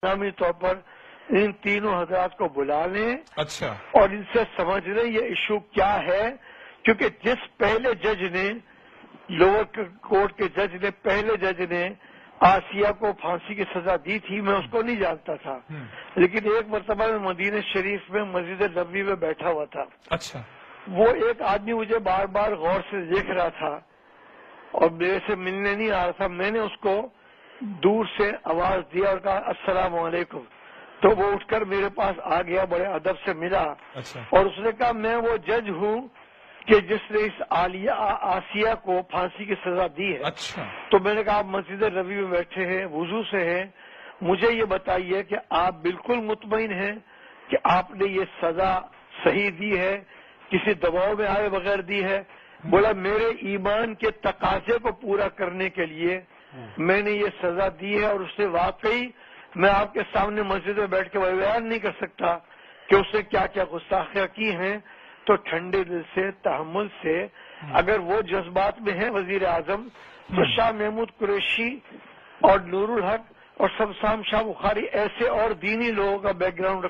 نامی طور پر ان تینوں حضرات کو بلا لیں اچھا اور ان سے سمجھ لیں یہ ایشو کیا ہے، کیونکہ جس پہلے جج نے لوور کورٹ کے جج نے پہلے جج نے آسیہ کو پھانسی کی سزا دی تھی، میں اس کو نہیں جانتا تھا، لیکن ایک مرتبہ میں مدینہ شریف میں مسجد نبوی میں بیٹھا ہوا تھا۔ اچھا وہ ایک آدمی مجھے بار بار غور سے دیکھ رہا تھا اور میرے سے ملنے نہیں آ رہا تھا۔ میں نے اس کو دور سے آواز دیا اور کہا السلام علیکم، تو وہ اٹھ کر میرے پاس آ گیا، بڑے ادب سے ملا اچھا اور اس نے کہا میں وہ جج ہوں کہ جس نے اس آسیہ کو پھانسی کی سزا دی ہے۔ اچھا تو میں نے کہا آپ مسجد نبوی میں بیٹھے ہیں، وضو سے ہیں، مجھے یہ بتائیے کہ آپ بالکل مطمئن ہیں کہ آپ نے یہ سزا صحیح دی ہے، کسی دباؤ میں آئے بغیر دی ہے؟ بولا میرے ایمان کے تقاضے کو پورا کرنے کے لیے میں نے یہ سزا دی ہے، اور اس نے واقعی میں آپ کے سامنے مسجد میں بیٹھ کے بیان نہیں کر سکتا کہ اس نے کیا کیا گستاخیاں کی ہیں۔ تو ٹھنڈے دل سے، تحمل سے، اگر وہ جذبات میں ہیں وزیر اعظم، تو شاہ محمود قریشی اور نور الحق اور سمسام شاہ بخاری ایسے اور دینی لوگوں کا بیک گراؤنڈ